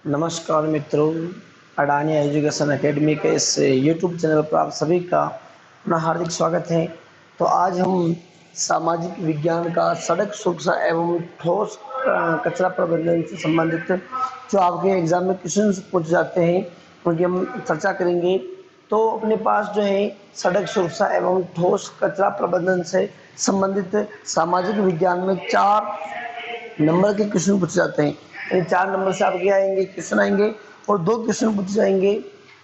नमस्कार मित्रों, Adani education academy के इस यूट्यूब चैनल पर आप सभी का अपना हार्दिक स्वागत है। तो आज हम सामाजिक विज्ञान का सड़क सुरक्षा एवं ठोस कचरा प्रबंधन से संबंधित जो आपके एग्जाम में क्वेश्चन पूछे जाते हैं उनकी हम चर्चा करेंगे। तो अपने पास जो है सड़क सुरक्षा एवं ठोस कचरा प्रबंधन से संबंधित सामाजिक विज्ञान में 4 नंबर के क्वेश्चन पूछे जाते हैं। यानी 4 नंबर से आपके आएंगे क्वेश्चन आएंगे और 2 क्वेश्चन पूछे जाएंगे।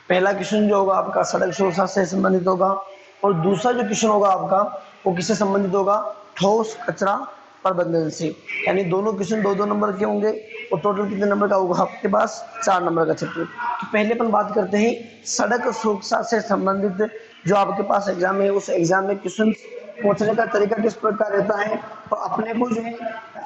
पहला क्वेश्चन जो होगा आपका सड़क सुरक्षा से संबंधित होगा और दूसरा जो क्वेश्चन होगा आपका वो किससे संबंधित होगा, ठोस कचरा प्रबंधन से। यानी दोनों क्वेश्चन 2-2 नंबर के होंगे और टोटल कितने नंबर का होगा आपके पास, 4 नंबर का चैप्टर। तो पहले अपन बात करते हैं सड़क सुरक्षा से संबंधित जो आपके पास एग्जाम है, उस एग्जाम में क्वेश्चन पूछने का तरीका किस प्रकार रहता है और अपने को जो है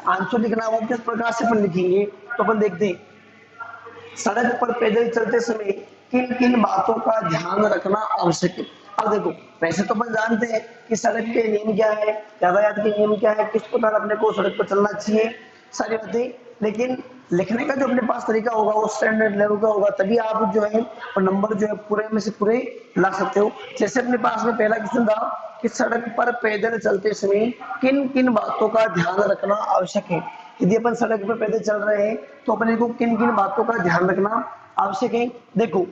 आंसर लिखना वो किस प्रकार से अपन लिखेंगे। तो अपन देखते हैं सड़क पर पैदल चलते समय किन किन बातों का ध्यान रखना आवश्यक है। अब देखो, वैसे तो अपन जानते हैं कि सड़क के नियम क्या है, यातायात के नियम क्या है, किस प्रकार अपने को सड़क पर चलना चाहिए, सारी बातें। लेकिन लिखने का जो अपने पास तरीका होगा वो स्टैंडर्ड लेवल का होगा, तभी आप जो है और नंबर जो है पूरे में से पूरे ला सकते हो। जैसे अपने पास में पहला क्वेश्चन था कि सड़क पर पैदल चलते समय किन किन बातों का ध्यान रखना आवश्यक है। यदि अपन सड़क पर पैदल चल रहे हैं तो अपने को किन किन बातों का ध्यान रखना आवश्यक है। देखो,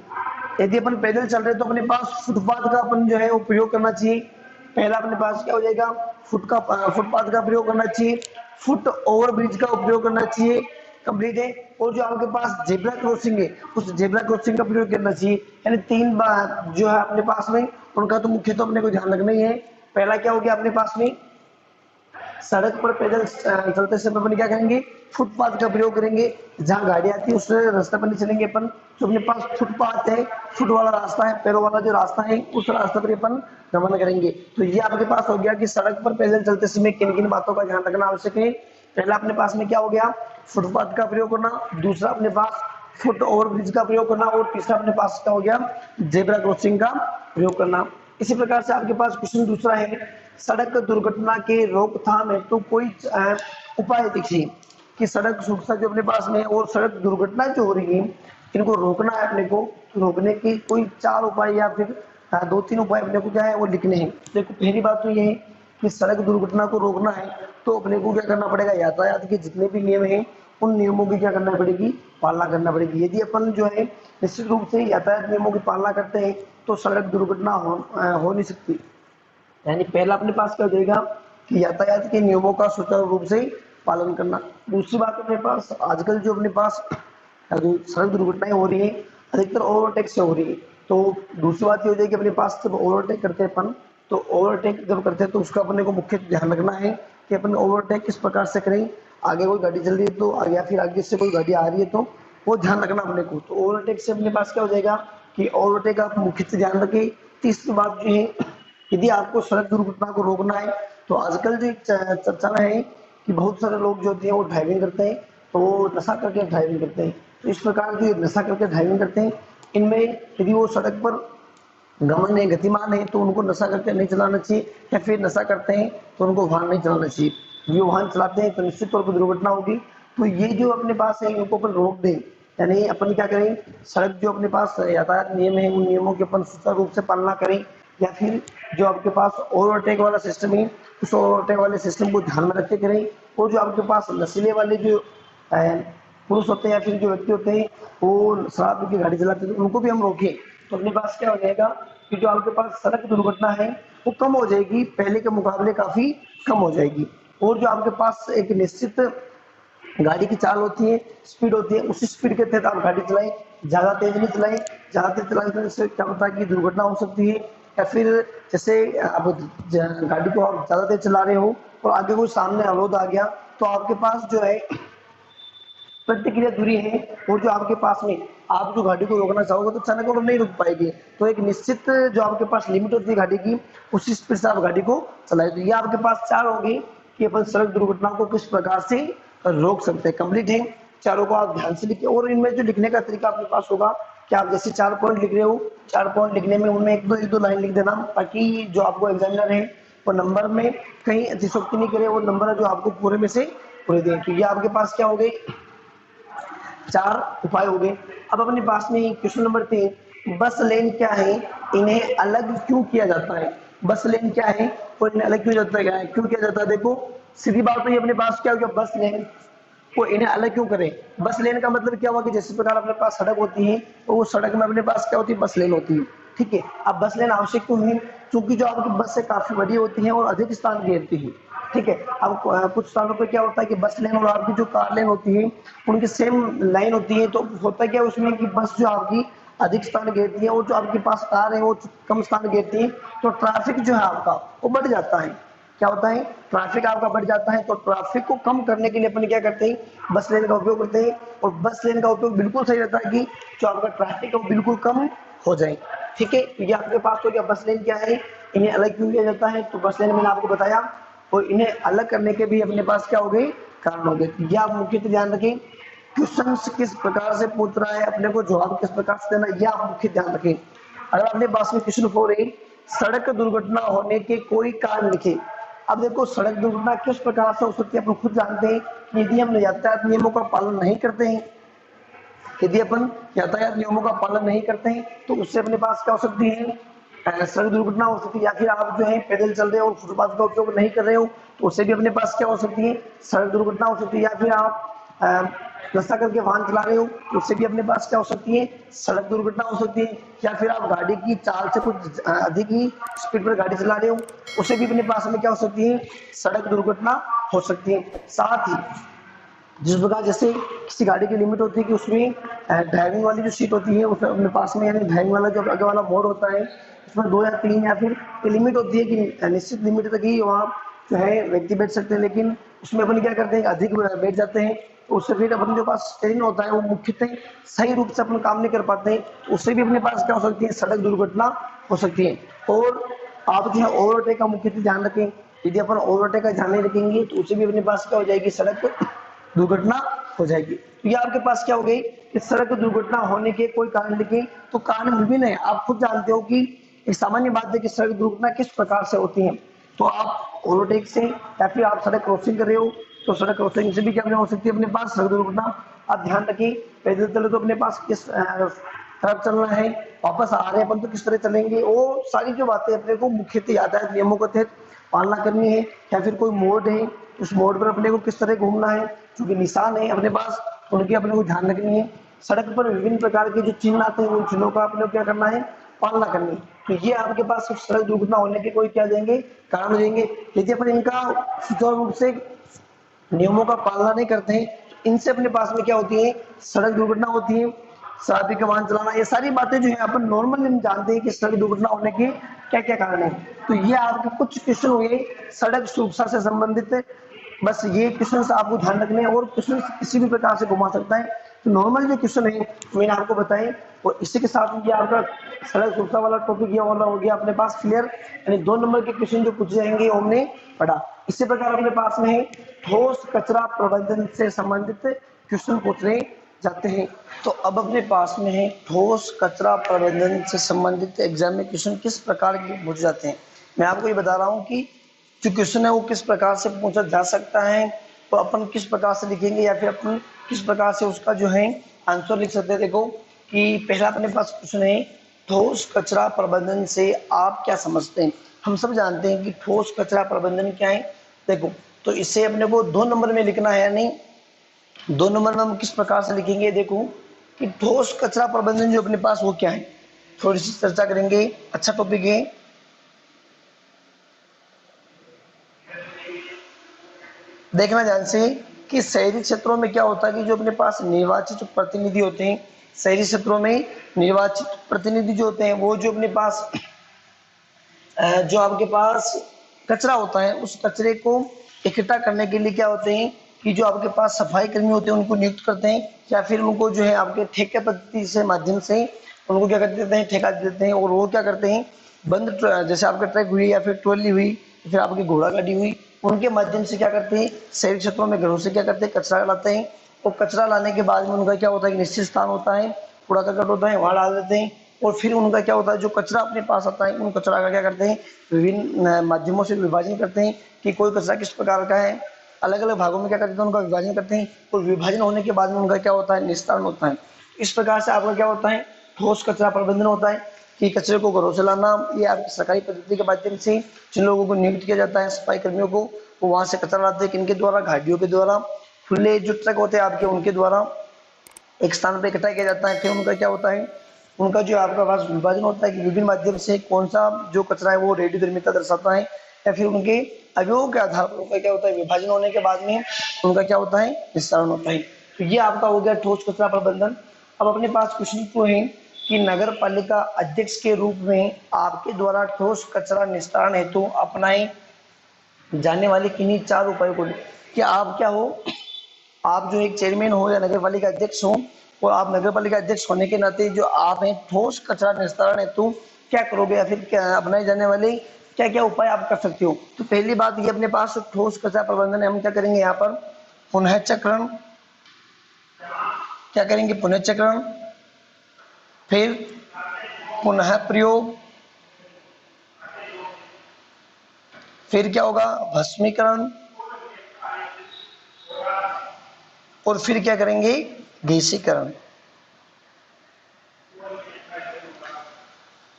यदि अपन पैदल चल रहे हैं तो अपने पास फुटपाथ का अपन जो है वो प्रयोग करना चाहिए। पहला अपने पास क्या हो जाएगा, फुटपाथ का प्रयोग करना चाहिए, फुट ओवर ब्रिज का उपयोग करना चाहिए, कंप्लीट है। और जो आपके पास जेब्रा क्रॉसिंग है उस जेब्रा क्रॉसिंग का प्रयोग करना चाहिए। यानी 3 बात जो है अपने पास में, उनका तो मुख्य तो अपने को ध्यान रखना ही है। पहला क्या हो गया अपने पास में, सड़क पर पैदल चलते समय अपन क्या करेंगे, फुटपाथ का प्रयोग करेंगे। जहाँ गाड़ी आती है उस रास्ते पर नहीं चलेंगे अपन, जो अपने पास फुटपाथ है, फुट वाला रास्ता है, पैरों वाला जो रास्ता है उस रास्ते पर अपन गमन करेंगे। तो ये आपके पास हो गया कि सड़क पर पैदल चलते समय किन किन बातों का ध्यान रखना आवश्यक है। पहला अपने पास में क्या हो गया, फुटपाथ का प्रयोग करना, दूसरा अपने पास फुट ओवर ब्रिज का प्रयोग करना और तीसरा अपने पास क्या हो गया, जेब्रा क्रॉसिंग का प्रयोग करना। इसी प्रकार से आपके पास क्वेश्चन दूसरा है, सड़क दुर्घटना के रोकथाम हेतु तो कोई उपाय दिखिए। कि सड़क सुरक्षा जो अपने पास में और सड़क दुर्घटना जो हो रही है इनको रोकना है अपने को। रोकने की कोई 4 उपाय या फिर 2-3 उपाय अपने को क्या है वो लिखने हैं। देखो, पहली बात तो ये है कि सड़क दुर्घटना को रोकना है तो अपने को क्या करना पड़ेगा, यातायात के जितने भी नियम हैं उन नियमों की क्या करना पड़ेगी, पालना करना पड़ेगी। यदि अपन जो है निश्चित रूप से यातायात नियमों की पालना करते हैं तो सड़क दुर्घटना हो नहीं सकती। यानी पहला अपने पास क्या हो जाएगा कि यातायात के नियमों का सुचारू रूप से पालन करना। दूसरी बात अपने पास आजकल जो अपने पास सड़क दुर्घटनाएं हो रही है अधिकतर ओवरटेक से हो रही है। तो दूसरी बात ये हो जाएगी अपने पास जब ओवरटेक करते हैं अपन, तो ओवरटेक जब करते हैं तो उसका अपने को मुख्य ध्यान रखना है कि अपन ओवरटेक किस प्रकार से करें। आगे कोई गाड़ी चल रही है तो या फिर आगे से कोई गाड़ी आ रही है तो वो ध्यान रखना अपने को। तो ओवरटेक से अपने पास क्या हो जाएगा कि ओवरटेक आप मुख्य से ध्यान रखें। तीसरी बात जो है, यदि आपको सड़क दुर्घटना को रोकना है तो आजकल जो चर्चा में है कि बहुत सारे लोग जो होते हैं वो ड्राइविंग करते हैं तो वो नशा करके ड्राइविंग करते हैं। तो इस प्रकार जो नशा करके ड्राइविंग करते हैं इनमें यदि वो सड़क पर गमन है, गतिमान है तो उनको नशा करके नहीं चलाना चाहिए, या फिर नशा करते हैं तो उनको वाहन नहीं चलाना चाहिए। ये वाहन चलाते हैं तो निश्चित तौर पर दुर्घटना होगी। तो ये जो अपने पास है इनको अपन रोक दें। यानी अपन क्या करें, सड़क जो अपने पास यातायात नियम है उन नियमों की अपन सुचारू रूप से पालना करें, या फिर जो आपके पास ओवरटेक वाला सिस्टम है उस ओवरटेक वाले सिस्टम को ध्यान में रख के करें। और जो आपके पास नशीले वाले जो पुरुष होते हैं या फिर जो व्यक्ति होते हैं वो शराब पी के गाड़ी चलाते हैं उनको भी हम रोकें। तो अपने पास क्या हो जाएगा कि जो आपके पास सड़क दुर्घटना है वो कम हो जाएगी, पहले के मुकाबले काफी कम हो जाएगी। और जो आपके पास एक निश्चित गाड़ी की चाल होती है, स्पीड होती है, उसी स्पीड के तहत आप गाड़ी चलाएं, ज्यादा तेज नहीं चलाएं। ज्यादा तेज चलाने से क्या होता है कि दुर्घटना हो सकती है। या फिर जैसे आप गाड़ी को आप ज्यादा तेज चला रहे हो और आगे कोई सामने अवरोध आ गया तो आपके पास जो है प्रतिक्रिया दूरी है और जो आपके पास में आप जो गाड़ी को रोकना चाहोगे तो अचानक वो नहीं रुक पाएगी। तो एक निश्चित जो आपके पास लिमिट होती है गाड़ी की उसी स्पीड से आप गाड़ी को चलाए। तो ये आपके पास 4 होगी कि अपन सड़क दुर्घटना को किस प्रकार से रोक सकते हैं। कंप्लीट है, चारों को आप ध्यान से लिखिए। और इनमें जो लिखने का तरीका आपके पास होगा कि आप जैसे 4 पॉइंट लिख रहे हो, 4 पॉइंट लिखने में उनमें एक दो लाइन लिख देना, ताकि जो आपको एग्जामिनर है वो नंबर में कहीं अतिशोक्ति नहीं करे और नंबर जो आपको पूरे में से पूरे दें। तो ये आपके पास क्या हो गई, चार उपाय हो गए। अब अपने पास में क्वेश्चन नंबर 3, बस लेन क्या है, इन्हें अलग क्यों किया जाता है। बस लेन क्या है और इन्हें अलग क्यों किया जाता है। देखो सीधी बात तो ये अपने पास क्या हो गया, बस लेन को इन्हें अलग क्यों करें। बस लेन का मतलब क्या हुआ कि जिस प्रकार अपने पास सड़क होती है तो वो सड़क में अपने पास क्या होती है, बस लेन होती है। ठीक है, अब बस लेन आवश्यक क्यों है, क्योंकि जो आपकी बस से काफी बड़ी होती है और अधिक स्थान घेरती है। ठीक है, अब कुछ स्थानों पर क्या होता है कि बस लेन और आपकी जो कार लेन होती है उनकी सेम लाइन होती है, तो होता क्या है उसमें कि बस जो आपकी अधिक स्थान घेरती है और जो आपके पास कार है वो कम स्थान घेरती है, तो ट्रैफिक जो है आपका वो बढ़ जाता है। क्या होता है, ट्रैफिक आपका बढ़ जाता है। तो ट्रैफिक को कम करने के लिए अपन क्या करते हैं, बस लेन का उपयोग करते हैं। और बस लेन का उपयोग बिल्कुल सही रहता है कि जो आपका ट्रैफिक है वो बिल्कुल कम हो जाए। ठीक है, तो ये आपके पास तो क्या बस लेन क्या है, इन्हें अलग क्यों किया जाता है, तो बस लेन मैंने आपको बताया। और इन्हें अलग करने के भी अपने पास क्या हो गए, कारण हो गए। यह आप मुख्यतः ध्यान रखें, क्वेश्चन किस प्रकार से पूछ रहा है, अपने को जवाब किस प्रकार से देना, यह आप मुख्य ध्यान रखें। अगर अपने पास में क्वेश्चन 4 है, सड़क दुर्घटना होने के कोई कारण लिखे। अब देखो सड़क दुर्घटना किस प्रकार से हो सकती है, अपन खुद जानते हैं कि यदि हम यातायात नियमों का पालन नहीं करते हैं, यदि अपन यातायात नियमों का पालन नहीं करते हैं तो उससे अपने पास क्या हो सकती है, सड़क दुर्घटना हो सकती है। या फिर आप जो है पैदल चल रहे हो और फुटपाथ का उपयोग नहीं कर रहे हो तो उससे भी अपने पास क्या हो सकती है, सड़क दुर्घटना हो सकती है। या फिर आप नशा करके वाहन चला रहे हो तो उससे भी अपने पास क्या हो सकती है, सड़क दुर्घटना हो सकती है। या फिर आप गाड़ी की चाल से कुछ अधिक ही स्पीड पर गाड़ी चला रहे हो उससे भी अपने पास में क्या हो सकती है, सड़क दुर्घटना हो सकती है। साथ ही जिस प्रकार जैसे किसी गाड़ी की लिमिट होती है कि उसमें ड्राइविंग वाली जो सीट होती है उसमें अपने पास में, यानी ड्राइविंग वाला जो आगे वाला मोड होता है उसमें 2 या 3 या फिर लिमिट होती है कि निश्चित लिमिट तक ही वहाँ जो है व्यक्ति बैठ सकते हैं। लेकिन उसमें अपन क्या करते हैं, अधिक बैठ जाते हैं तो उससे फिर अपन जो पास स्टेरिंग होता है वो मुख्यतः सही रूप से अपन काम नहीं कर पाते हैं, तो उससे भी अपने पास क्या हो सकती है, सड़क दुर्घटना हो सकती है। और आप जो है ओवरटेक का मुख्यतः ध्यान रखें, यदि अपन ओवरटेक का ध्यान नहीं रखेंगे तो उससे भी अपने पास क्या हो जाएगी, सड़क दुर्घटना हो जाएगी। तो ये आपके पास क्या हो गई कि सड़क दुर्घटना होने के कोई कारण लिखे, तो कारण विभिन्न है। आप खुद जानते हो कि एक सामान्य बात है कि सड़क दुर्घटना किस प्रकार से होती है। तो आप ओवरटेक से या फिर आप सड़क क्रॉसिंग कर रहे हो तो सड़क क्रॉसिंग से भी क्या हो सकती है अपने पास सड़क दुर्घटना। आप ध्यान रखिए, पैदल चले तो अपने पास किस तरफ चलना है, वापस आ रहे हैं अपन तो किस तरह चलेंगे, वो सारी जो बातें अपने को मुख्यतः यातायात नियमों के तहत पालना करनी है। या फिर कोई मोड़ है उस मोड़ पर अपने को किस तरह घूमना है, क्योंकि निशान है अपने पास उनकी अपने को ध्यान रखनी है। सड़क पर विभिन्न प्रकार के जो चिन्ह आते हैं उन चिन्हों का अपने को क्या करना है, पालना करनी है। तो ये आपके पास सड़क दुर्घटना होने के कोई क्या देंगे, कारण देंगे। यदि अपन इनका सुचारू रूप से नियमों का पालना नहीं करते हैं तो इनसे अपने पास में क्या होती है, सड़क दुर्घटना होती है। शराबी का वाहन चलाना, ये सारी बातें जो है अपन नॉर्मली हम जानते हैं कि सड़क दुर्घटना होने के क्या क्या कारण है। तो ये आपके कुछ क्वेश्चन हुए सड़क सुरक्षा से संबंधित। बस ये क्वेश्चन आपको ध्यान रखने हैं और क्वेश्चन किसी भी प्रकार से घुमा सकता है। तो नॉर्मल जो क्वेश्चन है मैंने आपको बताए और इसी के साथ ये आपका सड़क सुरक्षा वाला टॉपिक ये वाला हो गया अपने पास क्लियर। यानी 2 नंबर के क्वेश्चन जो पूछे जाएंगे हमने पढ़ा। इसी प्रकार अपने पास में ठोस कचरा प्रबंधन से संबंधित क्वेश्चन पूछे जाते हैं। तो अब अपने पास में है ठोस कचरा प्रबंधन से संबंधित एग्जाम में क्वेश्चन किस प्रकार के पूछे जाते हैं। मैं आपको ये बता रहा हूँ कि जो क्वेश्चन है वो किस प्रकार से पूछा जा सकता है, तो अपन किस प्रकार से लिखेंगे या फिर अपन किस प्रकार से उसका जो है आंसर लिख सकते हैं। देखो कि पहला अपने पास क्वेश्चन है ठोस कचरा प्रबंधन से आप क्या समझते हैं। हम सब जानते हैं कि ठोस कचरा प्रबंधन क्या है। देखो तो इसे अपने को 2 नंबर में लिखना है, यानी 2 नंबर में हम किस प्रकार से लिखेंगे। देखो कि ठोस कचरा प्रबंधन जो अपने पास वो क्या है, थोड़ी सी चर्चा करेंगे। अच्छा टॉपिक है। देखना ध्यान से कि शहरी क्षेत्रों में क्या होता है कि जो अपने पास निर्वाचित प्रतिनिधि होते हैं, शहरी क्षेत्रों में निर्वाचित प्रतिनिधि जो होते हैं वो जो अपने पास जो आपके पास कचरा होता है उस कचरे को इकट्ठा करने के लिए क्या होते हैं कि जो आपके पास सफाई कर्मी होते हैं उनको नियुक्त करते हैं, या फिर उनको जो है आपके ठेके पद्धति से माध्यम से उनको क्या कर देते हैं, ठेका देते हैं। और वो क्या करते हैं बंद जैसे आपका ट्रक हुई या फिर ट्रॉली हुई या फिर आपकी घोड़ा गाड़ी हुई, उनके माध्यम से क्या करते हैं शहरी क्षेत्रों में घरों से क्या करते हैं कचरा लाते हैं। और कचरा लाने के बाद में उनका क्या होता है निश्चित स्थान होता है, कूड़ा करकट होता है, वहाँ डाल देते हैं। और फिर उनका क्या होता है जो कचरा अपने पास आता है उन कचरा का क्या करते हैं विभिन्न माध्यमों से विभाजन करते हैं कि कोई कचरा किस प्रकार का है, अलग अलग भागों में क्या करते हैं, उनका विभाजन करते हैं, और विभाजन होने के बाद में उनका क्या होता है, निस्तारण होता है। इस प्रकार से आपका क्या होता है, ठोस कचरा प्रबंधन होता है कि कचरे को घरों से लाना, ये आपकी सरकारी पद्धति के माध्यम से जिन लोगों को नियुक्त किया जाता है सफाई कर्मियों को, वो वहां से कचरा लाते हैं, किनके द्वारा, गाड़ियों के द्वारा, खुले जो ट्रक होते हैं आपके, उनके द्वारा एक स्थान पर इकट्ठा किया जाता है। फिर उनका क्या होता है, उनका जो आपका पास विभाजन होता है कि विभिन्न माध्यम से कौन सा जो कचरा है वो रेडियोधर्मिता दर्शाता है, या फिर उनके अवयवों के आधार पर उनका क्या होता है, विभाजन होने के बाद में उनका क्या होता है, निस्तारण होता है। तो ये आपका हो गया ठोस कचरा प्रबंधन। अब अपने पास क्वेश्चन तो है कि नगर पालिका अध्यक्ष के रूप में आपके द्वारा ठोस कचरा निस्तारण हेतु अपनाए जाने वाले किन्हीं 4 उपायों को, क्या आप क्या हो, आप जो एक चेयरमैन हो या नगर पालिका अध्यक्ष हो, और आप नगर पालिका अध्यक्ष होने के नाते जो आप हैं ठोस कचरा निस्तारण हेतु क्या करोगे, या फिर क्या अपनाए जाने वाले क्या क्या उपाय आप कर सकते हो। तो पहली बात ये अपने पास ठोस कचरा प्रबंधन है, हम क्या करेंगे यहाँ पर पुनः चक्रण, क्या करेंगे पुनः चक्रण, फिर पुनः प्रयोग, फिर क्या होगा भस्मीकरण, और फिर क्या करेंगे गैसीकरण।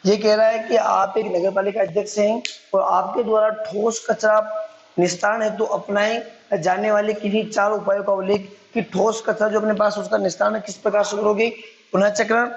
ये कह रहा है कि आप एक नगर पालिका अध्यक्ष हैं और आपके द्वारा ठोस कचरा निस्तारण हेतु तो अपनाए जाने वाले किन्हीं 4 उपायों का उल्लेख, कि ठोस कचरा जो अपने पास उसका निस्तारण किस प्रकार से करोगे, पुनः चक्रण,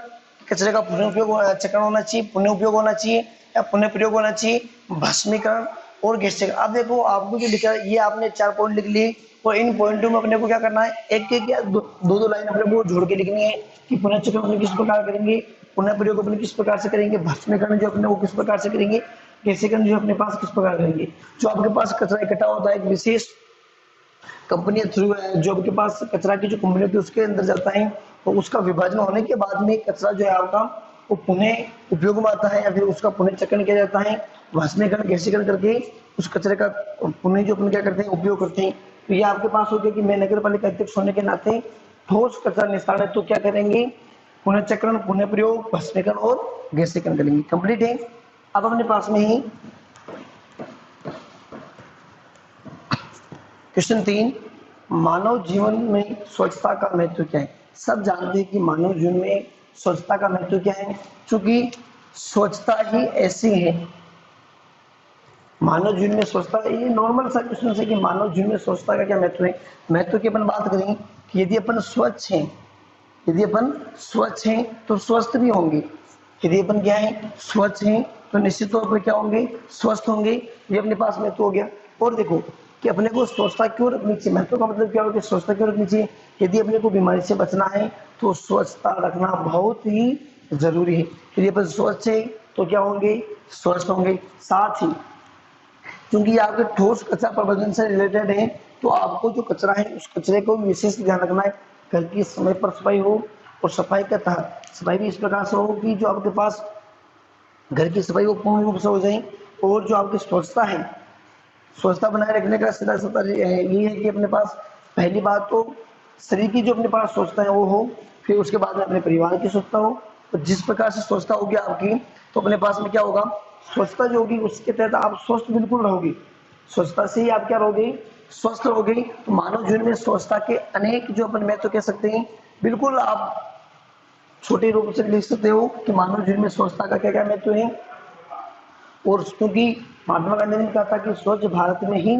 कचरे का पुनः उपयोग चक्रण होना चाहिए, पुनः उपयोग होना चाहिए या पुनः प्रयोग होना चाहिए, भस्मीकरण और गैसीकरण। अब देखो आपको जो लिखा है ये आपने 4 पॉइंट लिख लिए, और इन पॉइंटों में अपने को क्या करना है, एक एक या दो लाइन अपने को जोड़ के लिखनी है कि पुनः चक्रण अपने किस प्रकार करेंगे, पुनः प्रयोग अपने किस प्रकार से करेंगे, भस्मीकरण जो अपने वो किस प्रकार से करेंगे, गैसीकरण जो अपने पास किस प्रकार करेंगे। जो आपके पास कचरा इकट्ठा होता है एक विशेष कंपनी थ्रू, जो आपके पास कचरा की जो कंपनी होती है उसके अंदर जाता है, तो उसका विभाजन होने के बाद में कचरा जो है आपका वो पुनः उपयोग में आता है, या फिर उसका पुनः चक्रण किया जाता है, भस्मीकरण गैसीकरण करके उस कचरे का पुनः जो अपन क्या करते हैं उपयोग करते हैं। तो ये आपके पास हो गया कि मैं नगर पालिका अध्यक्ष होने के नाते ठोस कचरा निस्तारण तो क्या करेंगे, पुनः चक्रण, पुनः प्रयोग, भस्मीकरण और गैसीकरण करेंगे। कंप्लीट है। अब अपने पास में ही क्वेश्चन 3, मानव जीवन में स्वच्छता का महत्व क्या है। सब जानते हैं कि मानव जीवन में स्वच्छता का महत्व क्या है, क्योंकि स्वच्छता ही ऐसी है, मानव जीवन में स्वच्छता, ये नॉर्मल सा क्वेश्चन है कि मानव जीवन में स्वच्छता का क्या महत्व है। महत्व की अपन बात करें कि यदि अपन स्वच्छ हैं, यदि अपन स्वच्छ हैं तो स्वस्थ भी होंगे, यदि अपन क्या है स्वच्छ हैं तो निश्चित तौर पर क्या होंगे, स्वस्थ होंगे। ये अपने पास महत्व हो गया। और देखो कि अपने को स्वच्छता क्यों रखनी चाहिए, महत्व का मतलब क्या होगा, स्वच्छता क्यों रखनी चाहिए, यदि अपने को बीमारी से बचना है तो स्वच्छता रखना बहुत ही जरूरी है। यदि अपन स्वच्छ है तो क्या होंगे, स्वस्थ होंगे। साथ ही क्योंकि ये आपके ठोस कचरा प्रबंधन से रिलेटेड है, तो आपको जो कचरा है उस कचरे को विशेष ध्यान रखना है। घर की समय पर सफाई हो, और सफाई का तहत सफाई भी इस प्रकार से हो कि जो आपके पास घर की सफाई वो पूर्ण रूप से हो जाए, और जो आपकी स्वच्छता है, स्वच्छता बनाए रखने का सीधा सा ये है कि अपने पास पहली बात तो शरीर की जो अपने पास स्वच्छता है वो हो, फिर उसके बाद में अपने परिवार की स्वच्छता हो। तो जिस प्रकार से स्वच्छता होगी आपकी, तो अपने पास में क्या होगा, स्वच्छता जो होगी उसके तहत आप स्वस्थ बिल्कुल रहोगे, स्वच्छता से ही आप क्या रहोगे, स्वस्थ रहोगे। तो मानव जीवन में स्वच्छता के अनेक जो अपन महत्व कह सकते हैं, बिल्कुल आप छोटे रूप से लिख सकते हो कि मानव जीवन में स्वच्छता का क्या क्या महत्व है। और क्योंकि महात्मा गांधी ने कहा था कि स्वच्छ भारत में ही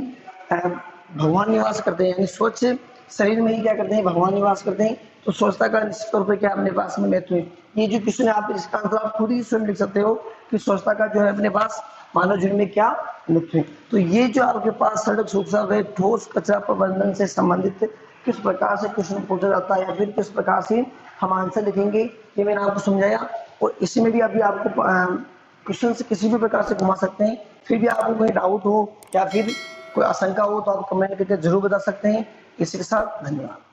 भगवान निवास करते हैं, यानी स्वच्छ शरीर में ही क्या करते हैं, भगवान निवास करते हैं। तो स्वच्छता का निश्चित तौर पर क्या अपने पास में महत्व है। ये जो क्वेश्चन है आप इसका आंसर आप खुद ही स्वयं लिख सकते हो कि स्वच्छता का जो है अपने पास मानव जीवन में क्या महत्व है। तो ये जो आपके पास सड़क सुरक्षा व ठोस कचरा प्रबंधन से संबंधित किस प्रकार से क्वेश्चन पूछा जाता है, या फिर किस प्रकार से हम आंसर लिखेंगे, ये मैंने आपको समझाया। और इसी में भी अभी आपको क्वेश्चन से किसी भी प्रकार से घुमा सकते हैं। फिर भी आपको कोई डाउट हो या फिर कोई आशंका हो तो आप कमेंट करके जरूर बता सकते हैं। इसी के साथ धन्यवाद।